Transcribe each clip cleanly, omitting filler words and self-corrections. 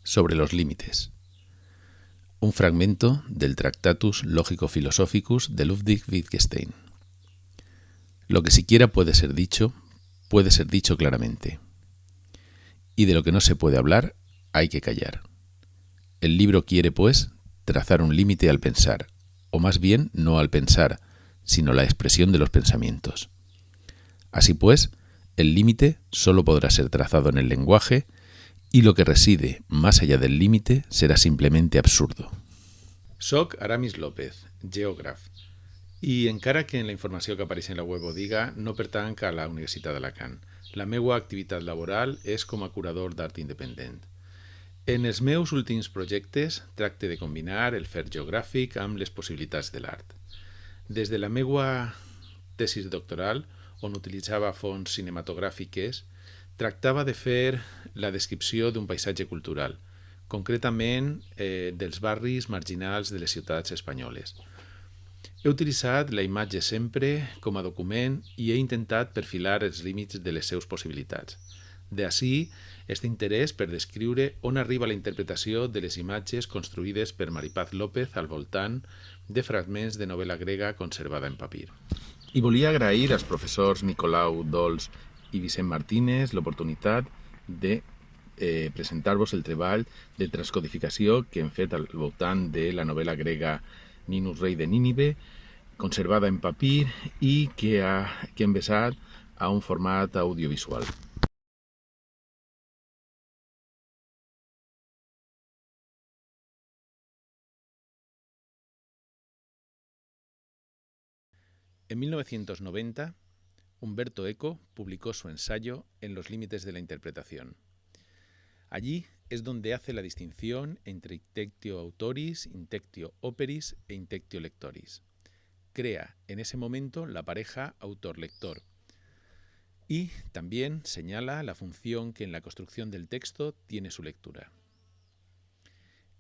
sobre los límites. Un fragmento del Tractatus Logico-Philosophicus de Ludwig Wittgenstein. Lo que siquiera puede ser dicho claramente. Y de lo que no se puede hablar, hay que callar. El libro quiere, pues, trazar un límite al pensar, o más bien no al pensar, sino la expresión de los pensamientos. Así pues, el límite solo podrá ser trazado en el lenguaje i lo que reside más allà del límite serà simplement absurdo. Soc Aramis López, geògraf, i encara que en la informació que apareix en la web ho diga, no pertanc a la Universitat d'Alacant. La meva activitat laboral és com a curador d'art independent. En els meus últims projectes tracte de combinar el fer geogràfic amb les possibilitats de l'art. Des de la meva tesis doctoral, on utilitzava fonts cinematogràfiques, tractava de fer la descripció d'un paisatge cultural, concretament dels barris marginals de les ciutats espanyoles. He utilitzat la imatge sempre com a document i he intentat perfilar els límits de les seves possibilitats. D'ací, aquest interès per descriure on arriba la interpretació de les imatges construïdes per Maripaz López al voltant de fragments de novel·la grega conservada en papir. I volia agrair als professors Nicolau Dols i Vicent Martínez l'oportunitat de presentar-vos el treball de transcodificació que hem fet al voltant de la novel·la grega Ninus Rei de Nínive, conservada en papir i que hem basat a un format audiovisual. En 1990, Umberto Eco publicó su ensayo En los límites de la interpretación. Allí es donde hace la distinción entre intectio autoris, intectio operis e intectio lectoris. Crea en ese momento la pareja autor-lector y también señala la función que en la construcción del texto tiene su lectura.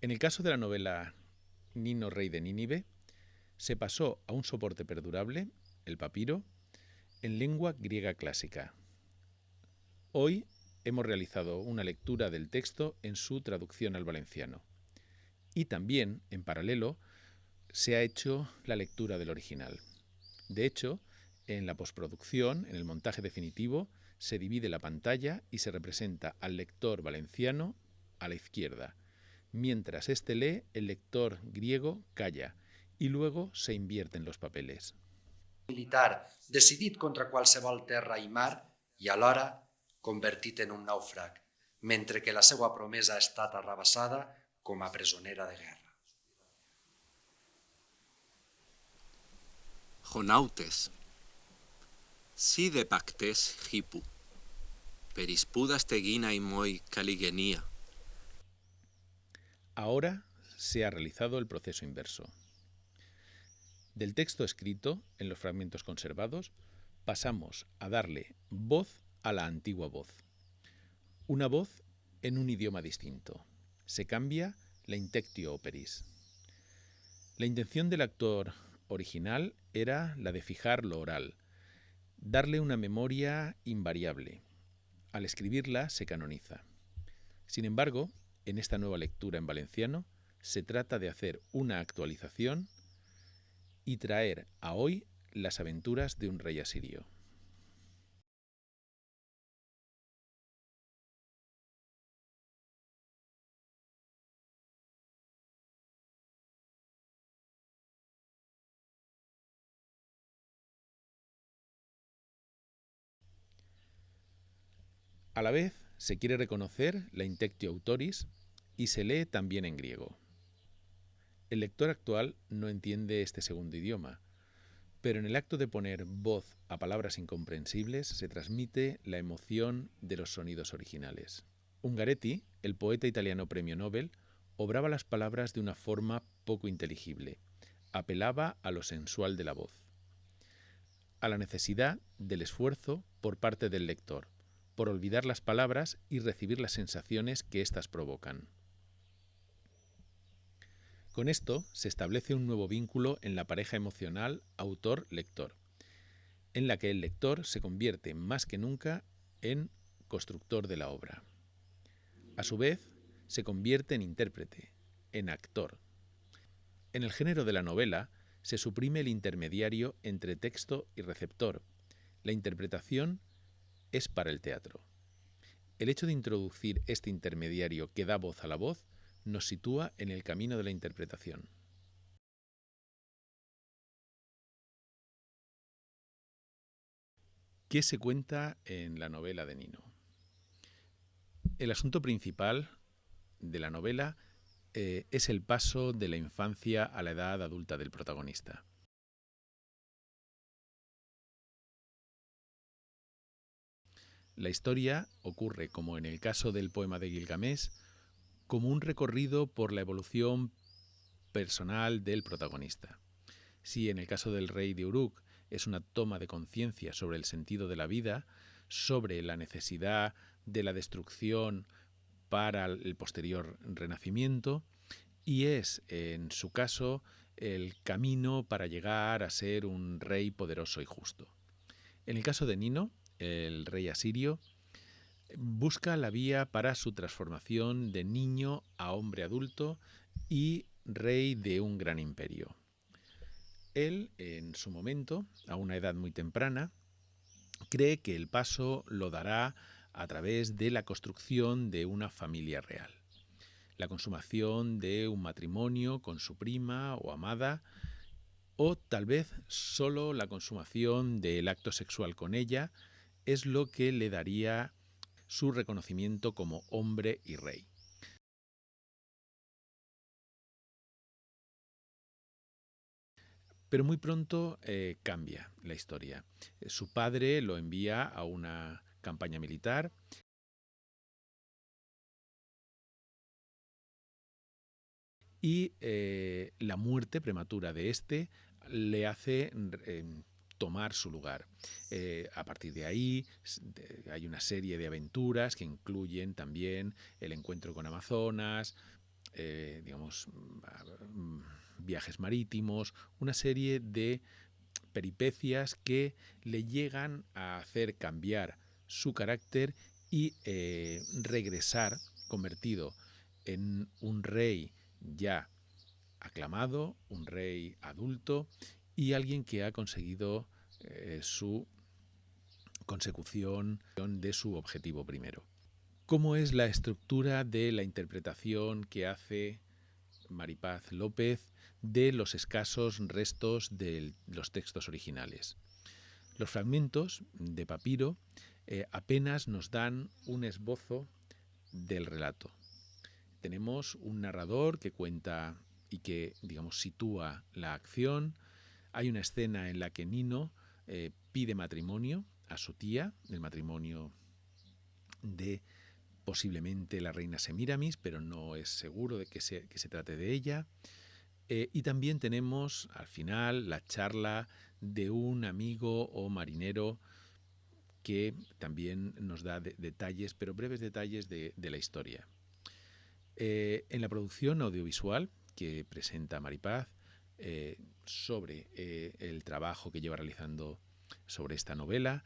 En el caso de la novela Nino Rey de Nínive, se pasó a un soporte perdurable, el papiro, en lengua griega clásica. Hoy hemos realizado una lectura del texto en su traducción al valenciano. Y también, en paralelo, se ha hecho la lectura del original. De hecho, en la postproducción, en el montaje definitivo, se divide la pantalla y se representa al lector valenciano a la izquierda. Mientras éste lee, el lector griego calla y luego se invierten los papeles. Militar decidit contra qualsevol terra i mar i alhora convertit en un nàufrag, mentre que la seva promesa ha estat arrabassada com a presonera de guerra. Jonautes, si de pactes hipu, perispudas tegina y moi caligenia. Ahora se ha realizado el proceso inverso. Del texto escrito, en los fragmentos conservados, pasamos a darle voz a la antigua voz. Una voz en un idioma distinto. Se cambia la intectio operis. La intención del actor original era la de fijar lo oral, darle una memoria invariable. Al escribirla se canoniza. Sin embargo, en esta nueva lectura en valenciano, se trata de hacer una actualización y traer a hoy las aventuras de un rey asirio. A la vez, se quiere reconocer la intectio autoris y se lee también en griego. El lector actual no entiende este segundo idioma, pero en el acto de poner voz a palabras incomprensibles se transmite la emoción de los sonidos originales. Ungaretti, el poeta italiano premio Nobel, obraba las palabras de una forma poco inteligible. Apelaba a lo sensual de la voz, a la necesidad del esfuerzo por parte del lector, por olvidar las palabras y recibir las sensaciones que éstas provocan. Con esto se establece un nuevo vínculo en la pareja emocional autor-lector, en la que el lector se convierte más que nunca en constructor de la obra. A su vez, se convierte en intérprete, en actor. En el género de la novela se suprime el intermediario entre texto y receptor. La interpretación es para el teatro. El hecho de introducir este intermediario que da voz a la voz nos sitúa en el camino de la interpretación. ¿Qué se cuenta en la novela de Nino? El asunto principal de la novela es el paso de la infancia a la edad adulta del protagonista. La historia ocurre, como en el caso del poema de Gilgamesh, como un recorrido por la evolución personal del protagonista. Si en el caso del rey de Uruk es una toma de conciencia sobre el sentido de la vida, sobre la necesidad de la destrucción para el posterior renacimiento, y es, en su caso, el camino para llegar a ser un rey poderoso y justo. En el caso de Nino, el rey asirio, busca la vía para su transformación de niño a hombre adulto y rey de un gran imperio. Él, en su momento, a una edad muy temprana, cree que el paso lo dará a través de la construcción de una familia real. La consumación de un matrimonio con su prima o amada, o tal vez solo la consumación del acto sexual con ella, es lo que le daría su reconocimiento como hombre y rey. Pero muy pronto cambia la historia. Su padre lo envía a una campaña militar y la muerte prematura de este le hace tomar su lugar. A partir de ahí hay una serie de aventuras que incluyen también el encuentro con Amazonas, viajes marítimos, una serie de peripecias que le llegan a hacer cambiar su carácter y regresar convertido en un rey ya aclamado, un rey adulto y alguien que ha conseguido su consecución de su objetivo primero. ¿Cómo es la estructura de la interpretación que hace Maripaz López de los escasos restos de los textos originales? Los fragmentos de papiro apenas nos dan un esbozo del relato. Tenemos un narrador que cuenta y que, sitúa la acción. Hay una escena en la que Nino pide matrimonio a su tía, el matrimonio de posiblemente la reina Semíramis, pero no es seguro de que se trate de ella. Y también tenemos al final la charla de un amigo o marinero que también nos da detalles, pero breves detalles de la historia. En la producción audiovisual que presenta Maripaz sobre el trabajo que lleva realizando sobre esta novela,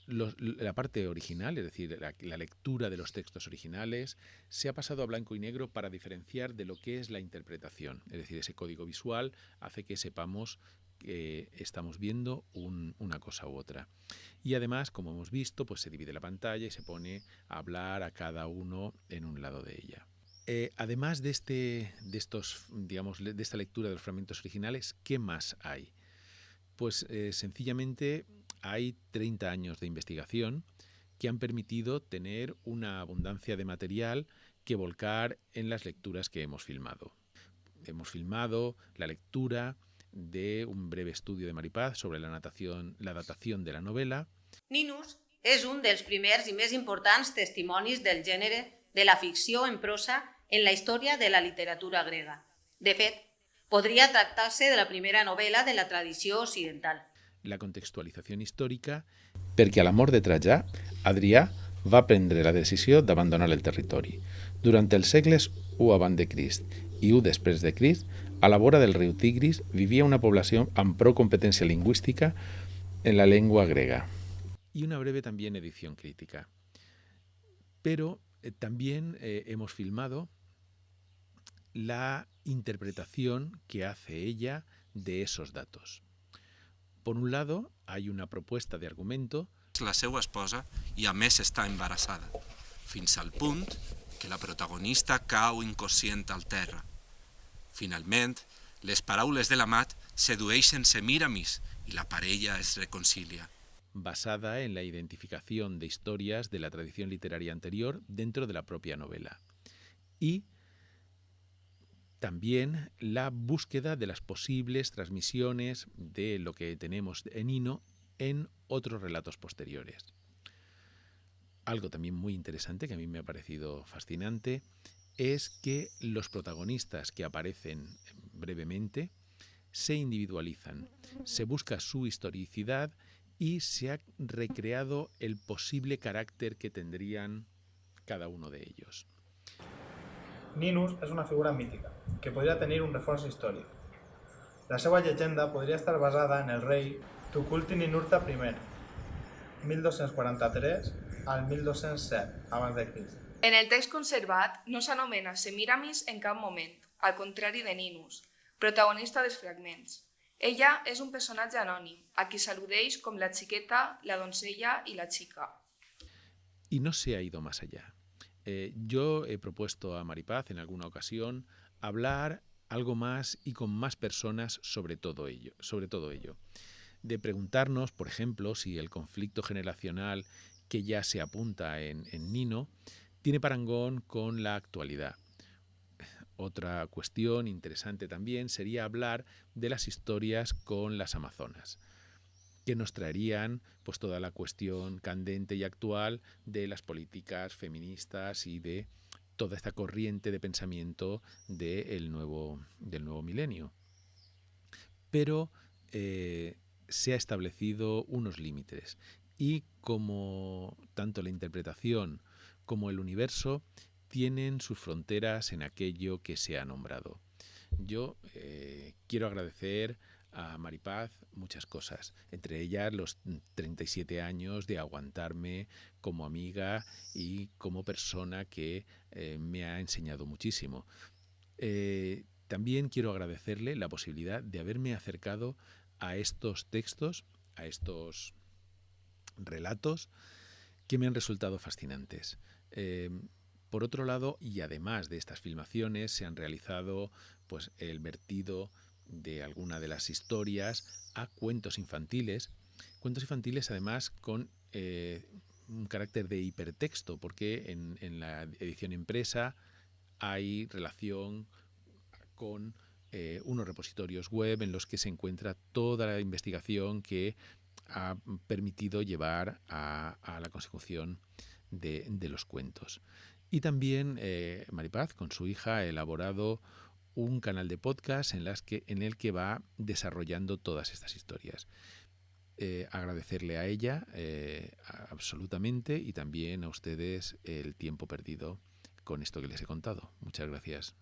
la parte original, es decir, la lectura de los textos originales, se ha pasado a blanco y negro para diferenciar de lo que es la interpretación. Es decir, ese código visual hace que sepamos que estamos viendo una cosa u otra. Y además, como hemos visto, pues se divide la pantalla y se pone a hablar a cada uno en un lado de ella. Además de esta lectura de los fragmentos originales, ¿qué más hay? Pues sencillamente hay 30 años de investigación que han permitido tener una abundancia de material que volcar en las lecturas que hemos filmado. Hemos filmado la lectura de un breve estudio de Maripaz sobre la datación de la novela. Ninus és un dels primers i més importants testimonis del gènere de la ficció en prosa en la història de la literatura grega. De fet, podria tractar-se de la primera novel·la de la tradició occidental. La contextualització històrica, perquè a la mort de Trajà, Adrià va prendre la decisió d'abandonar el territori. Durant els segles I abans de Crist i I després de Crist, a la vora del riu Tigris vivia una població amb prou competència lingüística en la llengua grega. Y una breve también edición crítica. Pero También hemos filmado la interpretación que hace ella de esos datos. Por un lado, hay una propuesta de argumento. La seva esposa i a més està embarassada, fins al punt que la protagonista cau inconscient al terra. Finalment, les paraules de l'Amat sedueixen Semíramis i la parella es reconcilia. Basada en la identificación de historias de la tradición literaria anterior dentro de la propia novela. Y también la búsqueda de las posibles transmisiones de lo que tenemos en Nino en otros relatos posteriores. Algo también muy interesante que a mí me ha parecido fascinante es que los protagonistas que aparecen brevemente se individualizan, se busca su historicidad y se ha recreado el posible carácter que tendrían cada uno de ellos. Ninus és una figura mítica, que podria tenir un reforç històric. La seva llegenda podria estar basada en el rei Tukulti-Ninurta I, 1243 al 1207 a.C. En el text conservat no s'anomena Semíramis en cap moment, al contrari de Ninus, protagonista dels fragments. Ella és un personatge anònim, a qui s'al·ludeix com la xiqueta, la doncella i la xica. Y no se ha ido más allá. Yo he propuesto a Maripaz en alguna ocasión hablar algo más y con más personas sobre todo ello. De preguntarnos, por ejemplo, si el conflicto generacional que ya se apunta en Nino tiene parangón con la actualidad. Otra cuestión interesante también sería hablar de las historias con las amazonas, que nos traerían pues toda la cuestión candente y actual de las políticas feministas y de toda esta corriente de pensamiento del nuevo milenio. Pero se ha establecido unos límites y como tanto la interpretación como el universo tienen sus fronteras en aquello que se ha nombrado. Yo quiero agradecer a Maripaz muchas cosas, entre ellas los 37 años de aguantarme como amiga y como persona que me ha enseñado muchísimo. También quiero agradecerle la posibilidad de haberme acercado a estos textos, a estos relatos que me han resultado fascinantes. Por otro lado, y además de estas filmaciones, se han realizado pues el vertido de alguna de las historias a cuentos infantiles además con un carácter de hipertexto, porque en la edición impresa hay relación con unos repositorios web en los que se encuentra toda la investigación que ha permitido llevar a la consecución de los cuentos. Y también Maripaz, con su hija, ha elaborado un canal de podcast en el que va desarrollando todas estas historias. Agradecerle a ella absolutamente y también a ustedes el tiempo perdido con esto que les he contado. Muchas gracias.